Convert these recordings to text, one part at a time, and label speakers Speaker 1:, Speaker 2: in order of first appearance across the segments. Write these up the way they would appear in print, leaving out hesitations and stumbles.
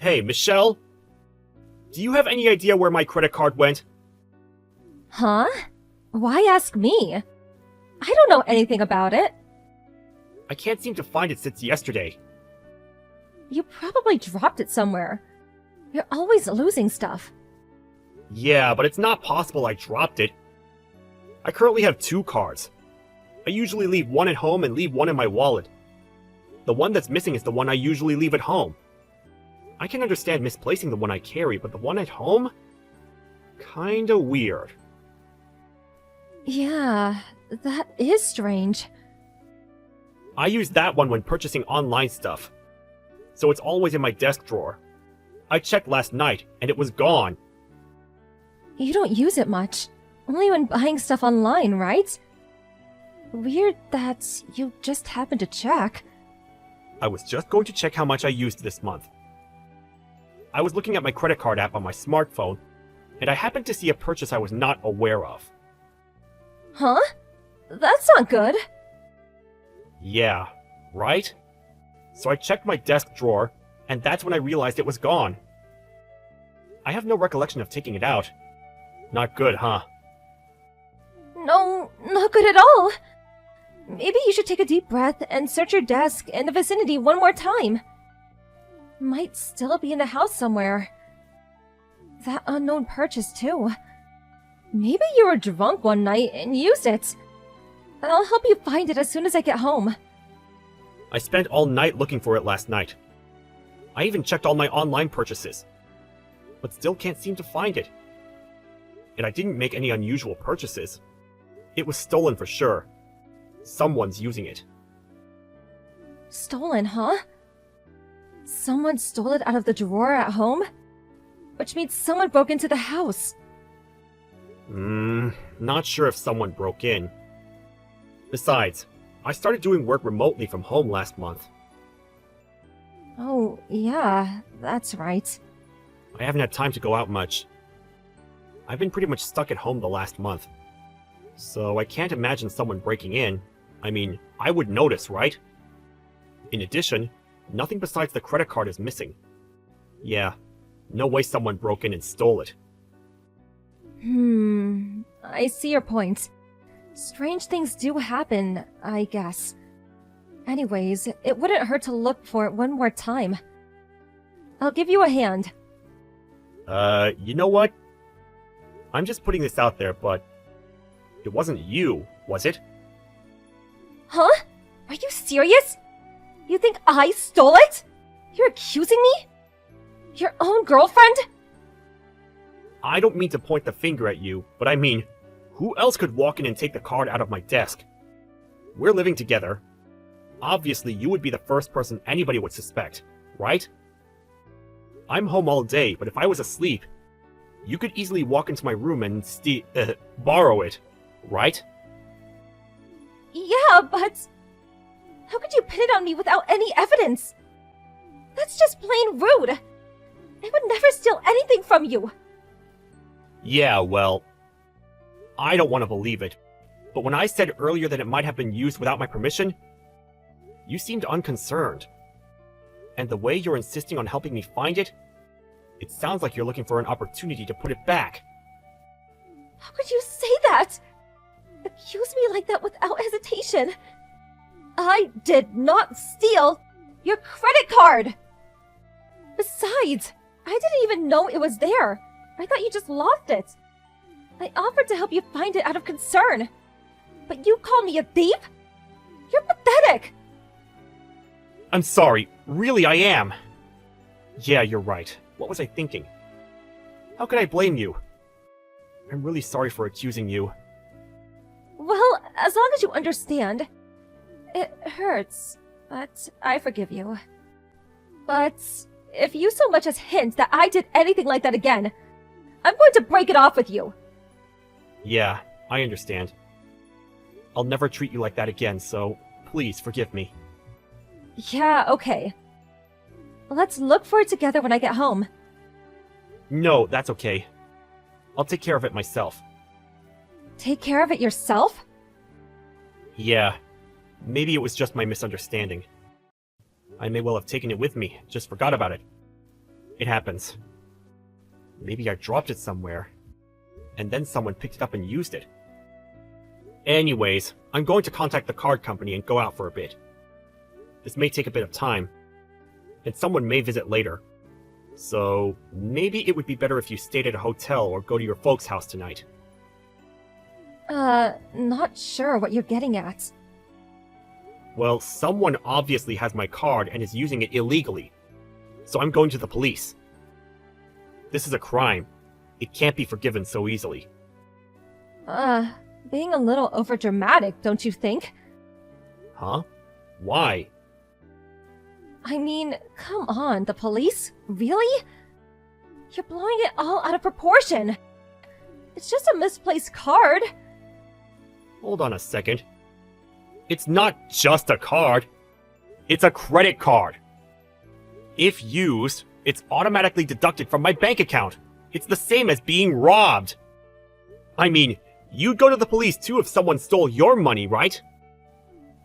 Speaker 1: Hey, Michelle? Do you have any idea where my credit card went?
Speaker 2: Huh? Why ask me? I don't know anything about it.
Speaker 1: I can't seem to find it since yesterday.
Speaker 2: You probably dropped it somewhere. You're always losing stuff.
Speaker 1: Yeah, but it's not possible I dropped it. I currently have 2 cards. I usually leave one at home and leave one in my wallet. The one that's missing is the one I usually leave at home. I can understand misplacing the one I carry, but the one at home? Kinda weird.
Speaker 2: Yeah, that is strange.
Speaker 1: I use that one when purchasing online stuff, so it's always in my desk drawer. I checked last night, and it was gone.
Speaker 2: You don't use it much. Only when buying stuff online, right? Weird that you just happened to check.
Speaker 1: I was just going to check how much I used this month. I was looking at my credit card app on my smartphone, and I happened to see a purchase I was not aware of.
Speaker 2: Huh? That's not good.
Speaker 1: Yeah, right? So I checked my desk drawer, and that's when I realized it was gone. I have no recollection of taking it out. Not good, huh?
Speaker 2: No, not good at all. Maybe you should take a deep breath and search your desk and the vicinity one more time. Might still be in the house somewhere. That unknown purchase, too. Maybe you were drunk one night and used it. I'll help you find it as soon as I get home.
Speaker 1: I spent all night looking for it last night. I even checked all my online purchases, but still can't seem to find it. And I didn't make any unusual purchases. It was stolen for sure. Someone's using it.
Speaker 2: Stolen, huh? Someone stole it out of the drawer at home? Which means someone broke into the house.
Speaker 1: Not sure if someone broke in. Besides, I started doing work remotely from home last month.
Speaker 2: Oh, yeah, that's right.
Speaker 1: I haven't had time to go out much. I've been pretty much stuck at home the last month. So I can't imagine someone breaking in. I mean, I would notice, right? In addition, nothing besides the credit card is missing. Yeah, no way someone broke in and stole it.
Speaker 2: I see your point. Strange things do happen, I guess. Anyways, it wouldn't hurt to look for it one more time. I'll give you a hand.
Speaker 1: You know what? I'm just putting this out there, but it wasn't you, was it?
Speaker 2: Huh? Are you serious? You think I stole it? You're accusing me? Your own girlfriend?
Speaker 1: I don't mean to point the finger at you, but I mean, who else could walk in and take the card out of my desk? We're living together. Obviously, you would be the first person anybody would suspect, right? I'm home all day, but if I was asleep, you could easily walk into my room and borrow it, right?
Speaker 2: Yeah, but... how could you pin it on me without any evidence? That's just plain rude. I would never steal anything from you.
Speaker 1: Yeah, well, I don't want to believe it, but when I said earlier that it might have been used without my permission, you seemed unconcerned. And the way you're insisting on helping me find it, it sounds like you're looking for an opportunity to put it back.
Speaker 2: How could you say that? Accuse me like that without hesitation. I did not steal your credit card! Besides, I didn't even know it was there. I thought you just lost it. I offered to help you find it out of concern. But you called me a thief? You're pathetic!
Speaker 1: I'm sorry. Really, I am. Yeah, you're right. What was I thinking? How could I blame you? I'm really sorry for accusing you.
Speaker 2: Well, as long as you understand. It hurts, but I forgive you. But if you so much as hint that I did anything like that again, I'm going to break it off with you.
Speaker 1: Yeah, I understand. I'll never treat you like that again, so please forgive me.
Speaker 2: Yeah, okay. Let's look for it together when I get home.
Speaker 1: No, that's okay. I'll take care of it myself.
Speaker 2: Take care of it yourself?
Speaker 1: Yeah, maybe it was just my misunderstanding. I may well have taken it with me, just forgot about it. It happens. Maybe I dropped it somewhere, and then someone picked it up and used it. Anyways, I'm going to contact the card company and go out for a bit. This may take a bit of time, and someone may visit later. So, maybe it would be better if you stayed at a hotel or go to your folks' house tonight.
Speaker 2: Not sure what you're getting at.
Speaker 1: Well, someone obviously has my card and is using it illegally. So I'm going to the police. This is a crime. It can't be forgiven so easily.
Speaker 2: Being a little overdramatic, don't you think?
Speaker 1: Huh? Why?
Speaker 2: I mean, come on, the police? Really? You're blowing it all out of proportion. It's just a misplaced card.
Speaker 1: Hold on a second. It's not just a card. It's a credit card. If used, it's automatically deducted from my bank account. It's the same as being robbed. I mean, you'd go to the police too if someone stole your money, right?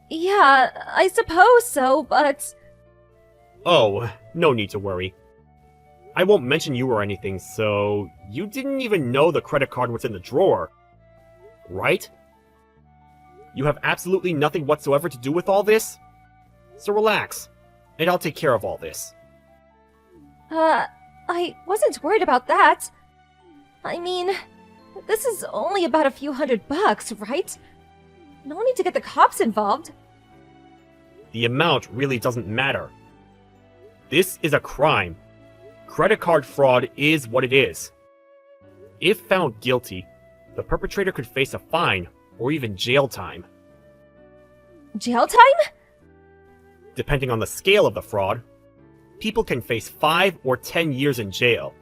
Speaker 2: Yeah, I suppose so, but...
Speaker 1: Oh, no need to worry. I won't mention you or anything, so you didn't even know the credit card was in the drawer, right? You have absolutely nothing whatsoever to do with all this? So relax, and I'll take care of all this.
Speaker 2: I wasn't worried about that. I mean, this is only about a few $100, right? No need to get the cops involved.
Speaker 1: The amount really doesn't matter. This is a crime. Credit card fraud is what it is. If found guilty, the perpetrator could face a fine or even jail time.
Speaker 2: Jail time?
Speaker 1: Depending on the scale of the fraud, people can face 5 or 10 years in jail.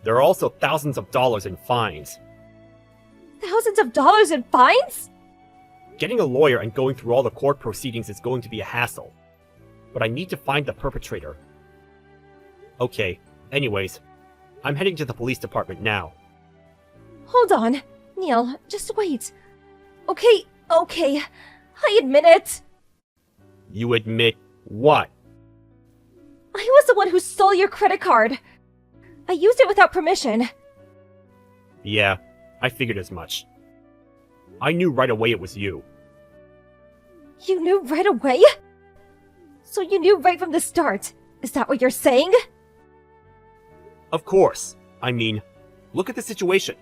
Speaker 1: There are also thousands of dollars in fines.
Speaker 2: Thousands of dollars in fines?
Speaker 1: Getting a lawyer and going through all the court proceedings is going to be a hassle. But I need to find the perpetrator. Okay, anyways, I'm heading to the police department now.
Speaker 2: Hold on. Neil, just wait. Okay, I admit it.
Speaker 1: You admit what?
Speaker 2: I was the one who stole your credit card. I used it without permission.
Speaker 1: Yeah, I figured as much. I knew right away it was you.
Speaker 2: You knew right away? So you knew right from the start. Is that what you're saying?
Speaker 1: Of course. I mean, look at the situation.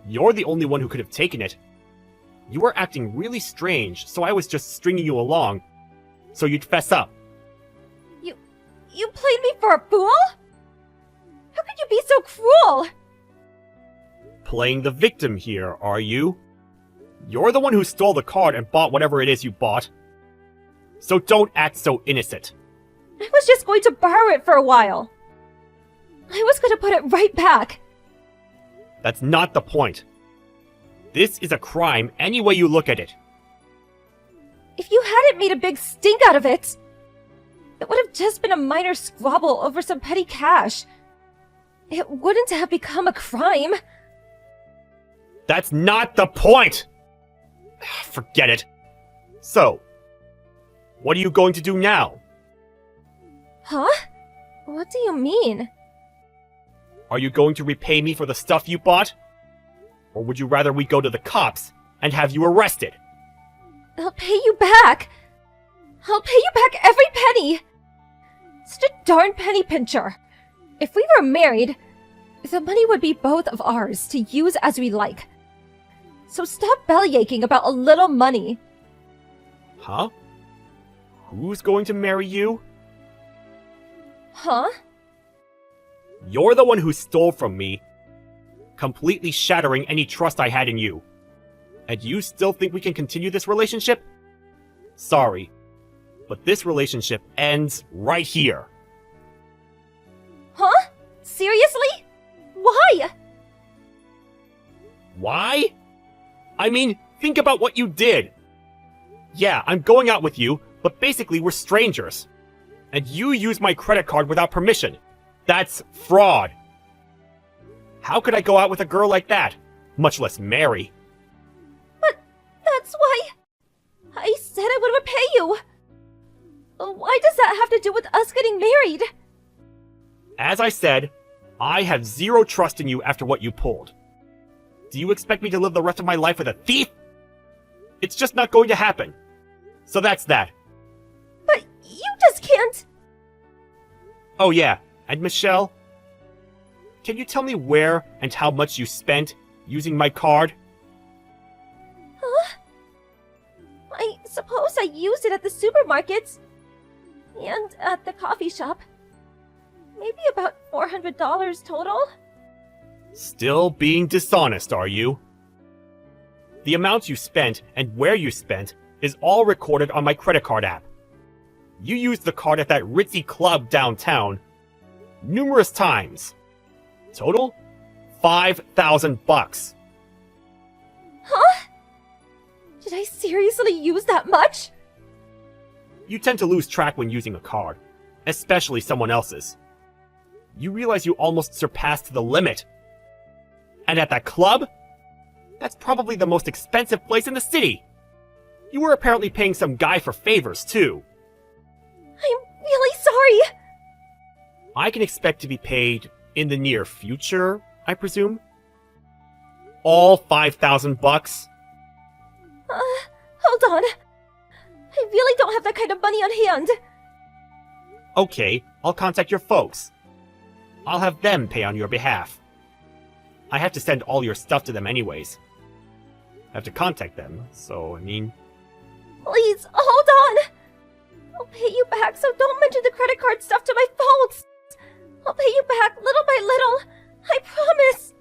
Speaker 1: You're the only one who could have taken it. You were acting really strange, so I was just stringing you along, so you'd fess up.
Speaker 2: You played me for a fool? How could you be so cruel?
Speaker 1: Playing the victim here, are you? You're the one who stole the card and bought whatever it is you bought. So don't act so innocent.
Speaker 2: I was just going to borrow it for a while. I was going to put it right back.
Speaker 1: That's not the point. This is a crime any way you look at it.
Speaker 2: If you hadn't made a big stink out of it, it would have just been a minor squabble over some petty cash. It wouldn't have become a crime.
Speaker 1: That's not the point! Forget it. So, what are you going to do now?
Speaker 2: Huh? What do you mean?
Speaker 1: Are you going to repay me for the stuff you bought? Or would you rather we go to the cops and have you arrested?
Speaker 2: I'll pay you back. I'll pay you back every penny. Such a darn penny pincher. If we were married, the money would be both of ours to use as we like. So stop bellyaching about a little money.
Speaker 1: Huh? Who's going to marry you?
Speaker 2: Huh?
Speaker 1: You're the one who stole from me, completely shattering any trust I had in you. And you still think we can continue this relationship? Sorry, but this relationship ends right here.
Speaker 2: Huh? Seriously? Why?
Speaker 1: Why? I mean, think about what you did. Yeah, I'm going out with you, but basically we're strangers. And you used my credit card without permission. That's fraud. How could I go out with a girl like that? Much less marry.
Speaker 2: But that's why I said I would repay you. Why does that have to do with us getting married?
Speaker 1: As I said, I have zero trust in you after what you pulled. Do you expect me to live the rest of my life with a thief? It's just not going to happen. So that's that.
Speaker 2: But you just can't.
Speaker 1: Oh yeah, and Michelle? Can you tell me where and how much you spent using my card?
Speaker 2: Huh? I suppose I used it at the supermarket. And at the coffee shop. Maybe about $400 total?
Speaker 1: Still being dishonest, are you? The amount you spent and where you spent is all recorded on my credit card app. You used the card at that ritzy club downtown numerous times. Total? $5,000.
Speaker 2: Huh? Did I seriously use that much?
Speaker 1: You tend to lose track when using a card, especially someone else's. You realize you almost surpassed the limit. And at that club? That's probably the most expensive place in the city. You were apparently paying some guy for favors, too.
Speaker 2: I'm really sorry.
Speaker 1: I can expect to be paid in the near future, I presume? All $5,000?
Speaker 2: Hold on. I really don't have that kind of money on hand.
Speaker 1: Okay, I'll contact your folks. I'll have them pay on your behalf. I have to send all your stuff to them anyways. I have to contact them, so,
Speaker 2: Please, hold on. I'll pay you back, so don't mention the credit card stuff to my folks. I'll pay you back little by little. I promise.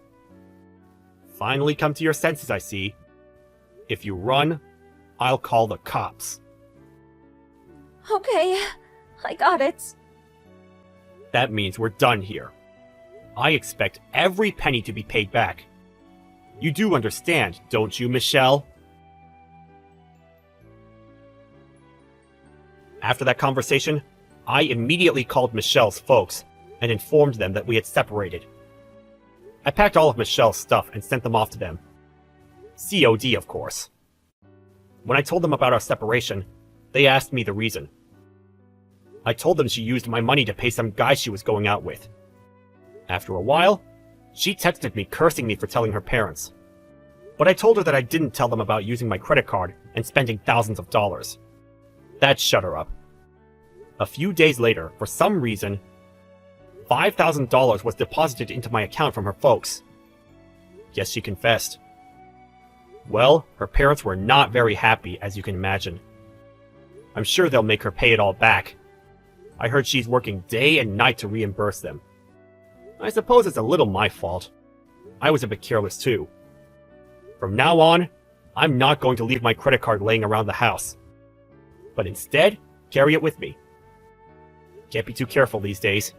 Speaker 1: Finally come to your senses, I see. If you run, I'll call the cops.
Speaker 2: Okay, I got it.
Speaker 1: That means we're done here. I expect every penny to be paid back. You do understand, don't you, Michelle? After that conversation, I immediately called Michelle's folks and informed them that we had separated. I packed all of Michelle's stuff and sent them off to them. COD, of course. When I told them about our separation, they asked me the reason. I told them she used my money to pay some guy she was going out with. After a while, she texted me cursing me for telling her parents. But I told her that I didn't tell them about using my credit card and spending thousands of dollars. That shut her up. A few days later, for some reason, $5,000 was deposited into my account from her folks. Guess she confessed. Well, her parents were not very happy, as you can imagine. I'm sure they'll make her pay it all back. I heard she's working day and night to reimburse them. I suppose it's a little my fault. I was a bit careless too. From now on, I'm not going to leave my credit card laying around the house. But instead, carry it with me. Can't be too careful these days.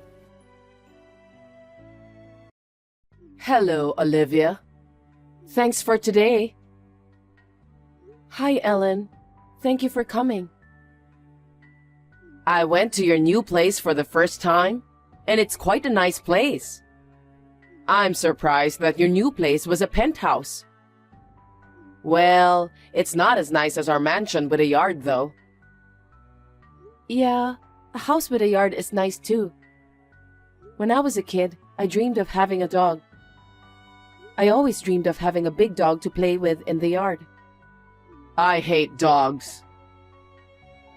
Speaker 3: Hello, Olivia. Thanks for today. Hi, Ellen. Thank you for coming. I went to your new place for the first time, and it's quite a nice place. I'm surprised that your new place was a penthouse. Well, it's not as nice as our mansion with a yard, though. Yeah, a house with a yard is nice too. When I was a kid, I dreamed of having a dog. I always dreamed of having a big dog to play with in the yard. I hate dogs.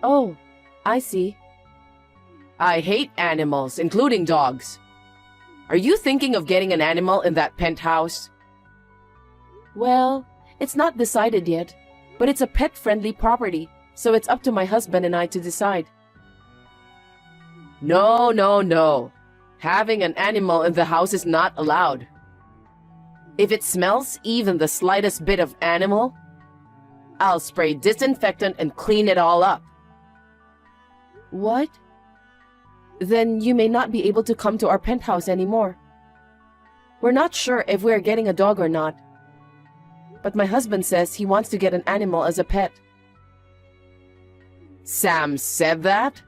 Speaker 3: Oh, I see. I hate animals, including dogs. Are you thinking of getting an animal in that penthouse? Well, it's not decided yet, but it's a pet-friendly property, so it's up to my husband and I to decide. No, no, no. Having an animal in the house is not allowed. If it smells even the slightest bit of animal, I'll spray disinfectant and clean it all up. What? Then you may not be able to come to our penthouse anymore. We're not sure if we're getting a dog or not. But my husband says he wants to get an animal as a pet. Sam said that?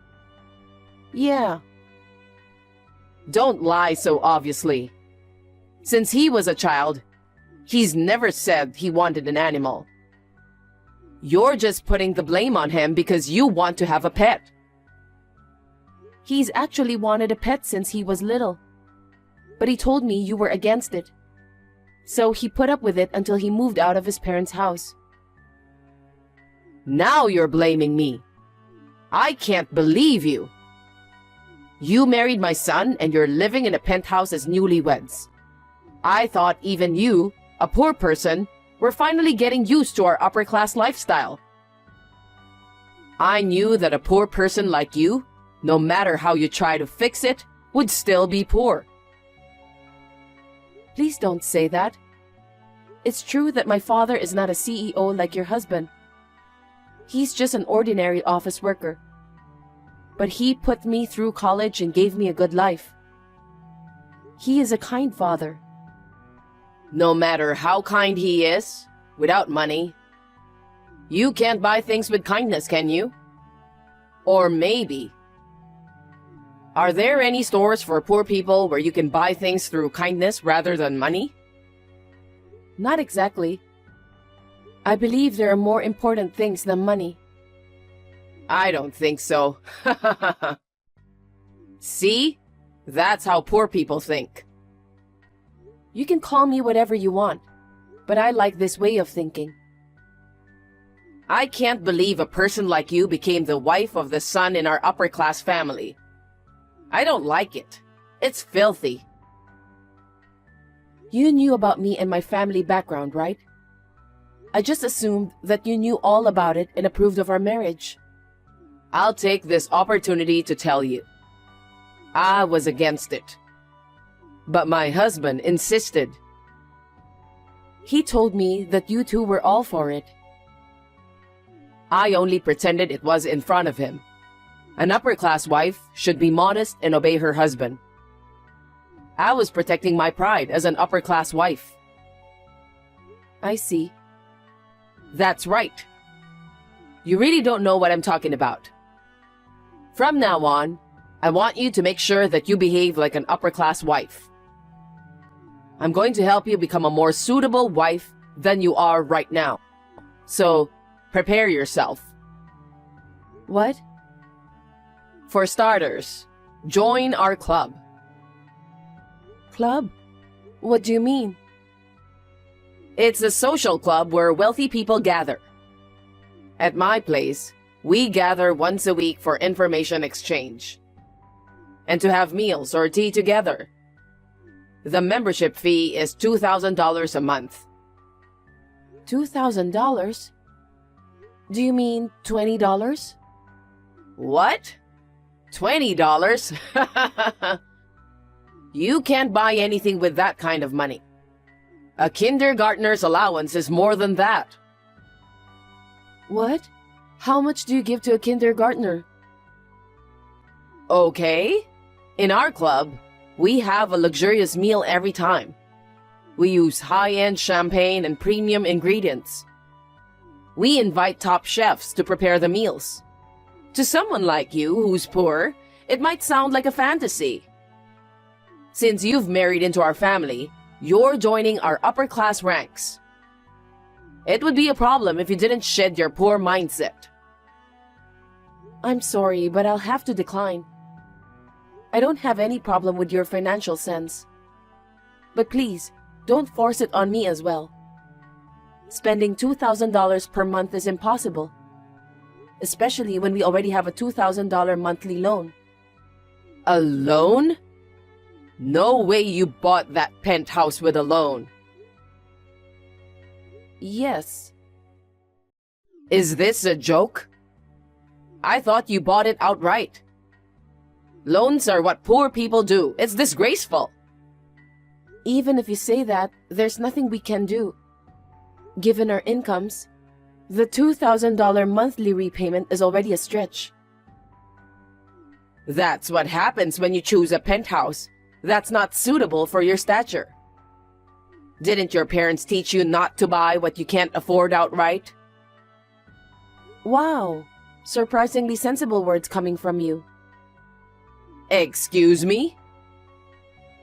Speaker 3: Yeah. Don't lie so obviously. Since he was a child, he's never said he wanted an animal. You're just putting the blame on him because you want to have a pet. He's actually wanted a pet since he was little. But he told me you were against it. So he put up with it until he moved out of his parents' house.
Speaker 4: Now you're blaming me. I can't believe you. You married my son and you're living in a penthouse as newlyweds. I thought even you, a poor person, were finally getting used to our upper-class lifestyle. I knew that a poor person like you, no matter how you try to fix it, would still be poor.
Speaker 3: Please don't say that. It's true that my father is not a CEO like your husband. He's just an ordinary office worker. But he put me through college and gave me a good life. He is a kind father.
Speaker 4: No matter how kind he is, without money, you can't buy things with kindness, can you? Or maybe. Are there any stores for poor people where you can buy things through kindness rather than money?
Speaker 3: Not exactly. I believe there are more important things than money.
Speaker 4: I don't think so. See? That's how poor people think.
Speaker 3: You can call me whatever you want, but I like this way of thinking.
Speaker 4: I can't believe a person like you became the wife of the son in our upper-class family. I don't like it. It's filthy.
Speaker 3: You knew about me and my family background, right? I just assumed that you knew all about it and approved of our marriage.
Speaker 4: I'll take this opportunity to tell you. I was against it. But my husband insisted.
Speaker 3: He told me that you two were all for it.
Speaker 4: I only pretended it was in front of him. An upper-class wife should be modest and obey her husband. I was protecting my pride as an upper-class wife.
Speaker 3: I see.
Speaker 4: That's right. You really don't know what I'm talking about. From now on, I want you to make sure that you behave like an upper-class wife. I'm going to help you become a more suitable wife than you are right now. So, prepare yourself.
Speaker 3: What?
Speaker 4: For starters, join our club.
Speaker 3: Club? What do you mean?
Speaker 4: It's a social club where wealthy people gather. At my place, we gather once a week for information exchange and to have meals or tea together. The membership fee is $2,000 a month.
Speaker 3: $2,000? Do you mean $20?
Speaker 4: What? $20? You can't buy anything with that kind of money. A kindergartner's allowance is more than that.
Speaker 3: What? How much do you give to a kindergartner?
Speaker 4: Okay. In our club, we have a luxurious meal every time. We use high-end champagne and premium ingredients. We invite top chefs to prepare the meals. To someone like you who's poor, it might sound like a fantasy. Since you've married into our family, you're joining our upper-class ranks. It would be a problem if you didn't shed your poor mindset.
Speaker 3: I'm sorry, but I'll have to decline. I don't have any problem with your financial sense. But please, don't force it on me as well. Spending $2,000 per month is impossible, especially when we already have a $2,000 monthly loan.
Speaker 4: A loan? No way you bought that penthouse with a loan.
Speaker 3: Yes.
Speaker 4: Is this a joke? I thought you bought it outright. Loans are what poor people do. It's disgraceful.
Speaker 3: Even if you say that, there's nothing we can do. Given our incomes, the $2,000 monthly repayment is already a stretch.
Speaker 4: That's what happens when you choose a penthouse that's not suitable for your stature. Didn't your parents teach you not to buy what you can't afford outright?
Speaker 3: Wow, surprisingly sensible words coming from you.
Speaker 4: Excuse me?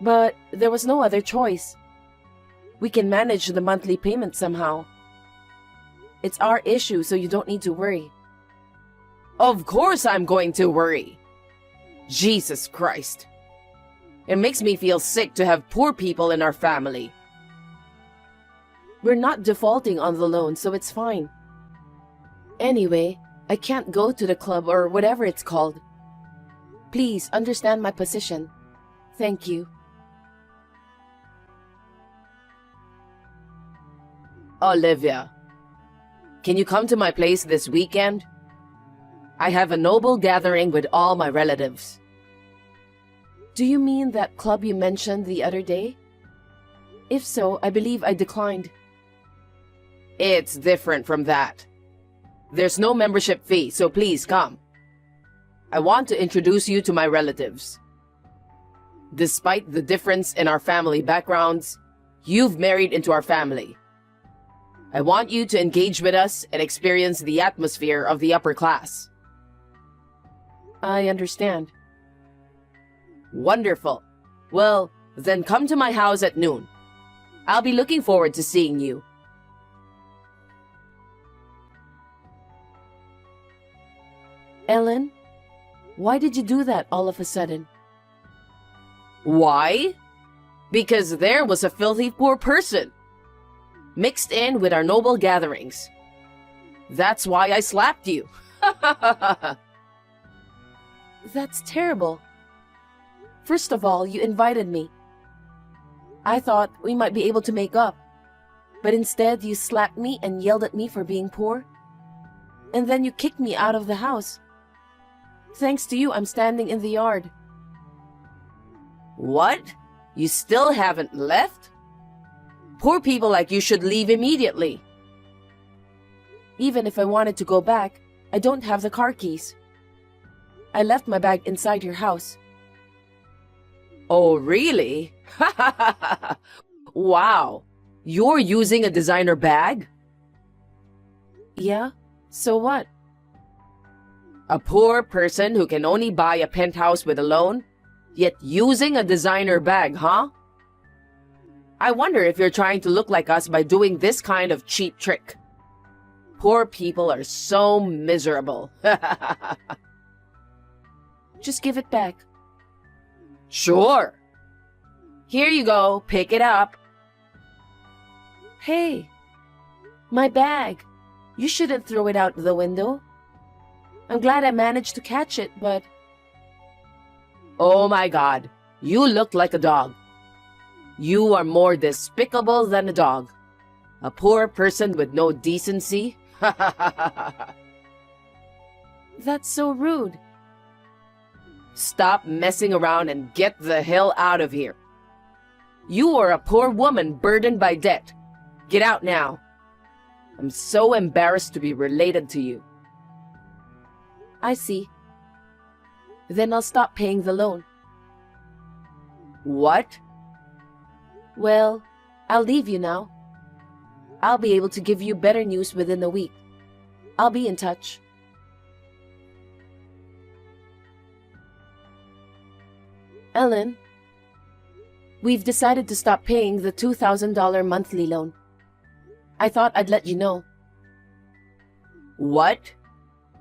Speaker 3: But there was no other choice. We can manage the monthly payment somehow. It's our issue, so you don't need to worry.
Speaker 4: Of course I'm going to worry. Jesus Christ. It makes me feel sick to have poor people in our family.
Speaker 3: We're not defaulting on the loan, so it's fine. Anyway, I can't go to the club or whatever it's called. Please understand my position. Thank you.
Speaker 4: Olivia, can you come to my place this weekend? I have a noble gathering with all my relatives.
Speaker 3: Do you mean that club you mentioned the other day? If so, I believe I declined.
Speaker 4: It's different from that. There's no membership fee, so please come. I want to introduce you to my relatives. Despite the difference in our family backgrounds, you've married into our family. I want you to engage with us and experience the atmosphere of the upper class.
Speaker 3: I understand.
Speaker 4: Wonderful. Well, then come to my house at noon. I'll be looking forward to seeing you.
Speaker 3: Ellen, why did you do that all of a sudden?
Speaker 4: Why? Because there was a filthy poor person mixed in with our noble gatherings. That's why I slapped you.
Speaker 3: That's terrible. First of all, you invited me. I thought we might be able to make up. But instead, you slapped me and yelled at me for being poor. And then you kicked me out of the house. Thanks to you, I'm standing in the yard.
Speaker 4: What? You still haven't left? Poor people like you should leave immediately.
Speaker 3: Even if I wanted to go back, I don't have the car keys. I left my bag inside your house.
Speaker 4: Oh, really? Wow. You're using a designer bag?
Speaker 3: Yeah? So what?
Speaker 4: A poor person who can only buy a penthouse with a loan, yet using a designer bag, huh? I wonder if you're trying to look like us by doing this kind of cheap trick. Poor people are so miserable.
Speaker 3: Just give it back.
Speaker 4: Sure. Here you go. Pick it up.
Speaker 3: Hey, my bag. You shouldn't throw it out the window. I'm glad I managed to catch it, but...
Speaker 4: Oh my God. You look like a dog. You are more despicable than a dog. A poor person with no decency.
Speaker 3: That's so rude.
Speaker 4: Stop messing around and get the hell out of here. You are a poor woman burdened by debt. Get out now. I'm so embarrassed to be related to you.
Speaker 3: I see. Then I'll stop paying the loan.
Speaker 4: What?
Speaker 3: Well, I'll leave you now. I'll be able to give you better news within a week. I'll be in touch. Ellen, we've decided to stop paying the $2,000 monthly loan. I thought I'd let you know.
Speaker 4: What?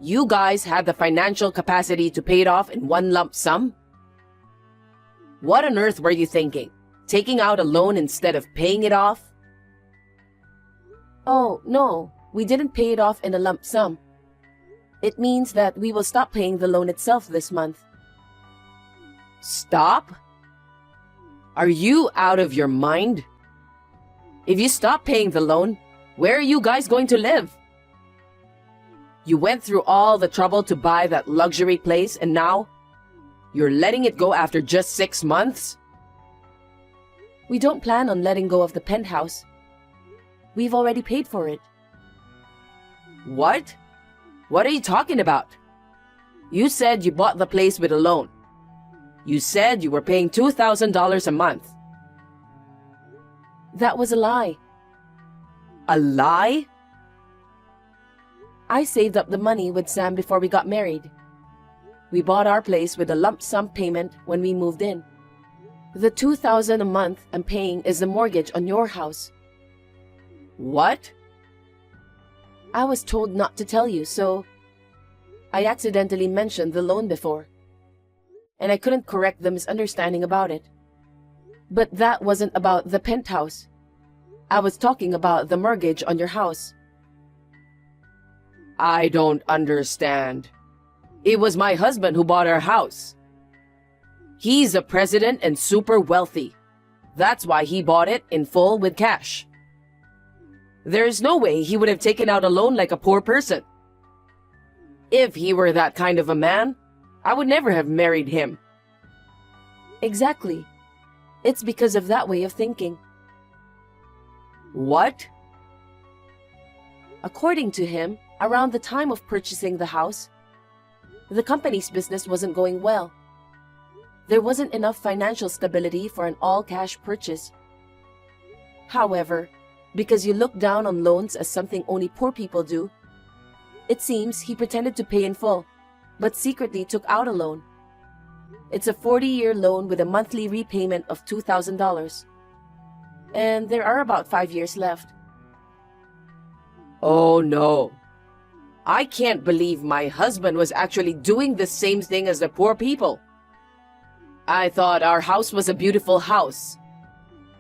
Speaker 4: You guys had the financial capacity to pay it off in one lump sum? What on earth were you thinking? Taking out a loan instead of paying it off?
Speaker 3: Oh, no, we didn't pay it off in a lump sum. It means that we will stop paying the loan itself this month.
Speaker 4: Stop? Are you out of your mind? If you stop paying the loan, where are you guys going to live? You went through all the trouble to buy that luxury place and now you're letting it go after just 6 months?
Speaker 3: We don't plan on letting go of the penthouse. We've already paid for it.
Speaker 4: What? What are you talking about? You said you bought the place with a loan. You said you were paying $2,000 a month.
Speaker 3: That was a lie.
Speaker 4: A lie?
Speaker 3: I saved up the money with Sam before we got married. We bought our place with a lump sum payment when we moved in. The $2,000 a month I'm paying is the mortgage on your house.
Speaker 4: What?
Speaker 3: I was told not to tell you, so I accidentally mentioned the loan before. and I couldn't correct the misunderstanding about it. But that wasn't about the penthouse. I was talking about the mortgage on your house.
Speaker 4: I don't understand. It was my husband who bought our house. He's a president and super wealthy. That's why he bought it in full with cash. There's no way he would have taken out a loan like a poor person. If he were that kind of a man, I would never have married him.
Speaker 3: Exactly. It's because of that way of thinking.
Speaker 4: What?
Speaker 3: According to him, around the time of purchasing the house, the company's business wasn't going well. There wasn't enough financial stability for an all-cash purchase. However, because you look down on loans as something only poor people do, it seems he pretended to pay in full, but secretly took out a loan. It's a 40-year loan with a monthly repayment of $2,000. And there are about 5 years left.
Speaker 4: Oh no. I can't believe my husband was actually doing the same thing as the poor people. I thought our house was a beautiful house.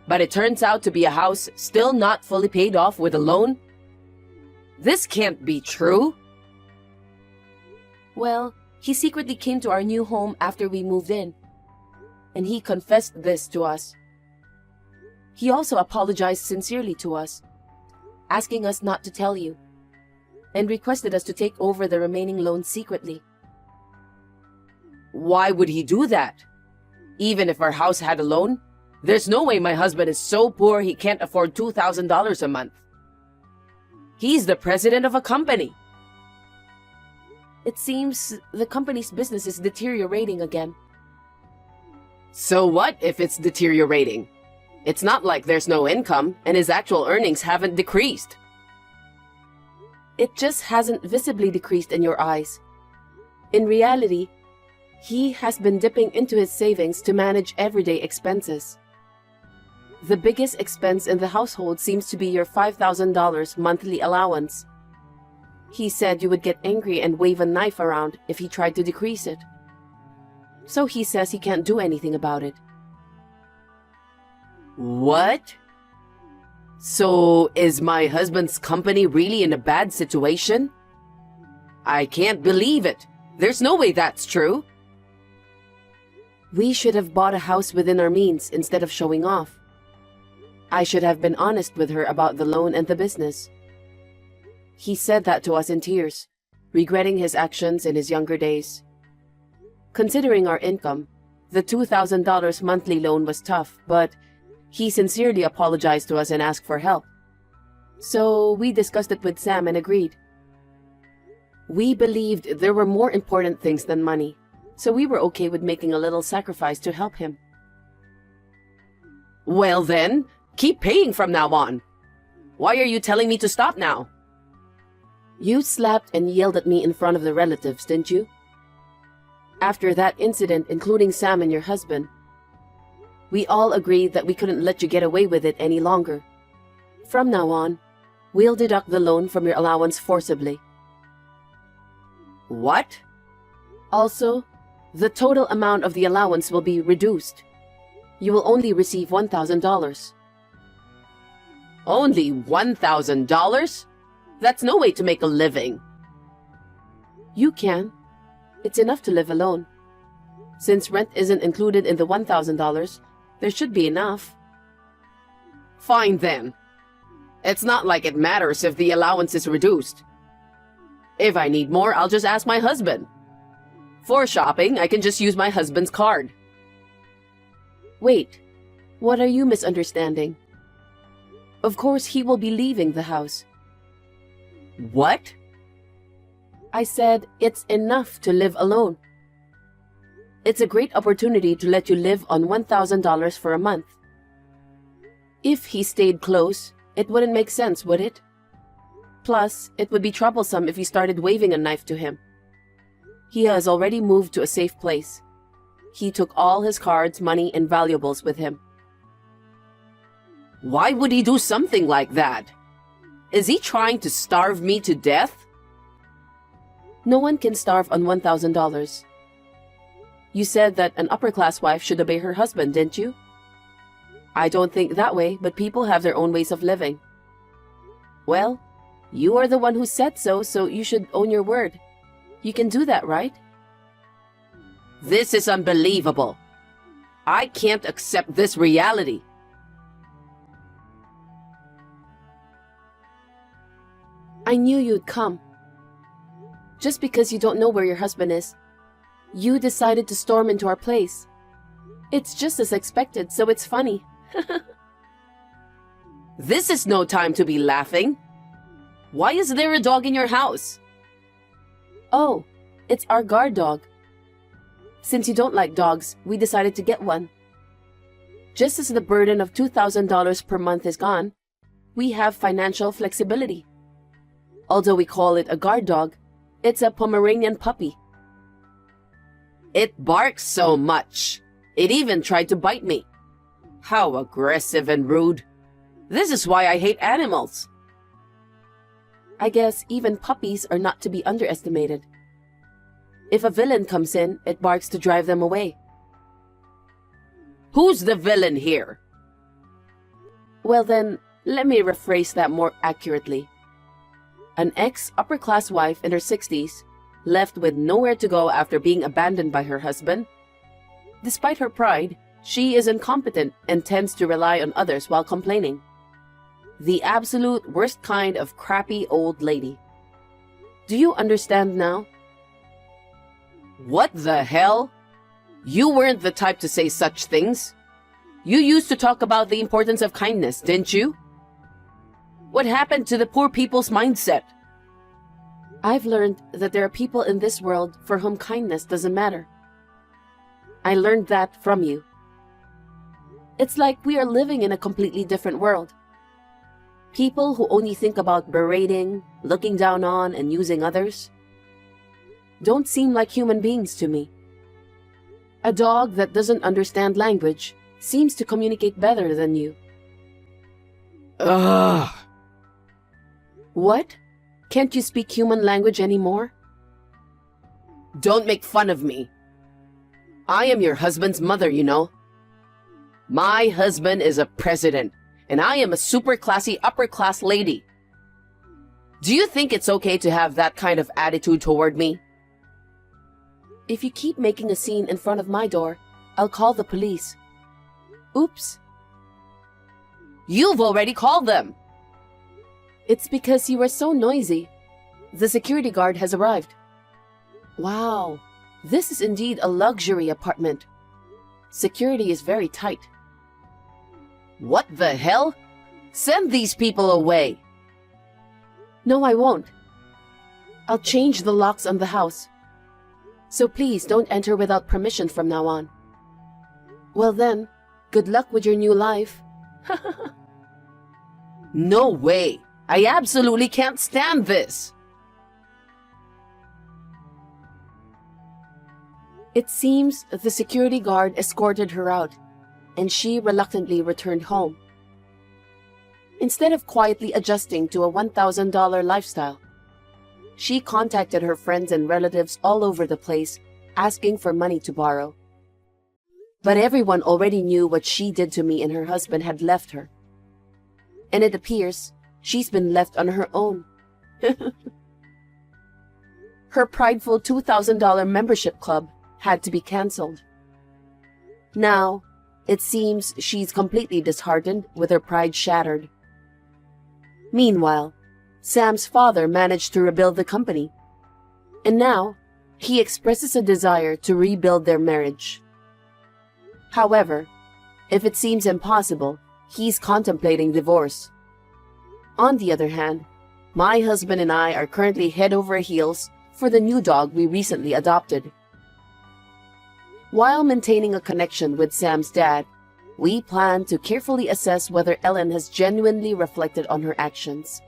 Speaker 4: But it turns out to be a house still not fully paid off with a loan? This can't be true.
Speaker 3: Well, he secretly came to our new home after we moved in, and he confessed this to us. He also apologized sincerely to us, asking us not to tell you, and requested us to take over the remaining loan secretly.
Speaker 4: Why would he do that? Even if our house had a loan, there's no way my husband is so poor he can't afford $2,000 a month. He's the president of a company.
Speaker 3: It seems the company's business is deteriorating again.
Speaker 4: So what if it's deteriorating? It's not like there's no income and his actual earnings haven't decreased.
Speaker 3: It just hasn't visibly decreased in your eyes. In reality, he has been dipping into his savings to manage everyday expenses. The biggest expense in the household seems to be your $5,000 monthly allowance. He said you would get angry and wave a knife around if he tried to decrease it. So he says he can't do anything about it.
Speaker 4: What? So is my husband's company really in a bad situation? I can't believe it. There's no way that's true.
Speaker 3: We should have bought a house within our means instead of showing off. I should have been honest with her about the loan and the business. He said that to us in tears, regretting his actions in his younger days. Considering our income, the $2,000 monthly loan was tough, but he sincerely apologized to us and asked for help. So we discussed it with Sam and agreed. We believed there were more important things than money, so we were okay with making a little sacrifice to help him.
Speaker 4: Well then, keep paying from now on. Why are you telling me to stop now?
Speaker 3: You slapped and yelled at me in front of the relatives, didn't you? After that incident, including Sam and your husband, we all agreed that we couldn't let you get away with it any longer. From now on, we'll deduct the loan from your allowance forcibly.
Speaker 4: What?
Speaker 3: Also, the total amount of the allowance will be reduced. You will only receive $1,000.
Speaker 4: Only $1,000? That's no way to make a living.
Speaker 3: You can. It's enough to live alone. Since rent isn't included in the $1,000, there should be enough.
Speaker 4: Fine then. It's not like it matters if the allowance is reduced. If I need more, I'll just ask my husband. For shopping, I can just use my husband's card.
Speaker 3: Wait, what are you misunderstanding? Of course he will be leaving the house.
Speaker 4: What?
Speaker 3: I said it's enough to live alone. It's a great opportunity to let you live on $1,000 for a month. If he stayed close, it wouldn't make sense, would it? Plus, it would be troublesome if you started waving a knife to him. He has already moved to a safe place. He took all his cards, money, and valuables with him.
Speaker 4: Why would he do something like that? Is he trying to starve me to death?
Speaker 3: No one can starve on $1,000. You said that an upper-class wife should obey her husband, didn't you? I don't think that way, but people have their own ways of living. Well, you are the one who said so, so you should own your word. You can do that, right?
Speaker 4: This is unbelievable. I can't accept this reality.
Speaker 3: I knew you'd come. Just because you don't know where your husband is, you decided to storm into our place. It's just as expected, so it's funny.
Speaker 4: This is no time to be laughing. Why is there a dog in your house?
Speaker 3: Oh, it's our guard dog. Since you don't like dogs, we decided to get one. Just as the burden of $2,000 per month is gone, we have financial flexibility. Although we call it a guard dog, it's a Pomeranian puppy.
Speaker 4: It barks so much. It even tried to bite me. How aggressive and rude. This is why I hate animals.
Speaker 3: I guess even puppies are not to be underestimated. If a villain comes in, it barks to drive them away.
Speaker 4: Who's the villain here?
Speaker 3: Well then, let me rephrase that more accurately. An ex-upper-class wife in her 60s, left with nowhere to go after being abandoned by her husband. Despite her pride, she is incompetent and tends to rely on others while complaining. The absolute worst kind of crappy old lady. Do you understand now?
Speaker 4: What the hell? You weren't the type to say such things. You used to talk about the importance of kindness, didn't you? What happened to the poor people's mindset?
Speaker 3: I've learned that there are people in this world for whom kindness doesn't matter. I learned that from you. It's like we are living in a completely different world. People who only think about berating, looking down on, and using others don't seem like human beings to me. A dog that doesn't understand language seems to communicate better than you.
Speaker 4: Ugh.
Speaker 3: What? Can't you speak human language anymore?
Speaker 4: Don't make fun of me. I am your husband's mother, you know. My husband is a president, and I am a super classy upper-class lady. Do you think it's okay to have that kind of attitude toward me?
Speaker 3: If you keep making a scene in front of my door, I'll call the police. Oops.
Speaker 4: You've already called them.
Speaker 3: It's because you were so noisy. The security guard has arrived. Wow, this is indeed a luxury apartment. Security is very tight.
Speaker 4: What the hell? Send these people away.
Speaker 3: No, I won't. I'll change the locks on the house. So please don't enter without permission from now on. Well then, good luck with your new life.
Speaker 4: No way. I absolutely can't stand this.
Speaker 3: It seems the security guard escorted her out, and she reluctantly returned home. Instead of quietly adjusting to a $1,000 lifestyle, she contacted her friends and relatives all over the place, asking for money to borrow. But everyone already knew what she did to me and her husband had left her. And it appears she's been left on her own. Her prideful $2,000 membership club had to be canceled. Now, it seems she's completely disheartened with her pride shattered. Meanwhile, Sam's father managed to rebuild the company, and now he expresses a desire to rebuild their marriage. However, if it seems impossible, he's contemplating divorce. On the other hand, my husband and I are currently head over heels for the new dog we recently adopted. While maintaining a connection with Sam's dad, we plan to carefully assess whether Ellen has genuinely reflected on her actions.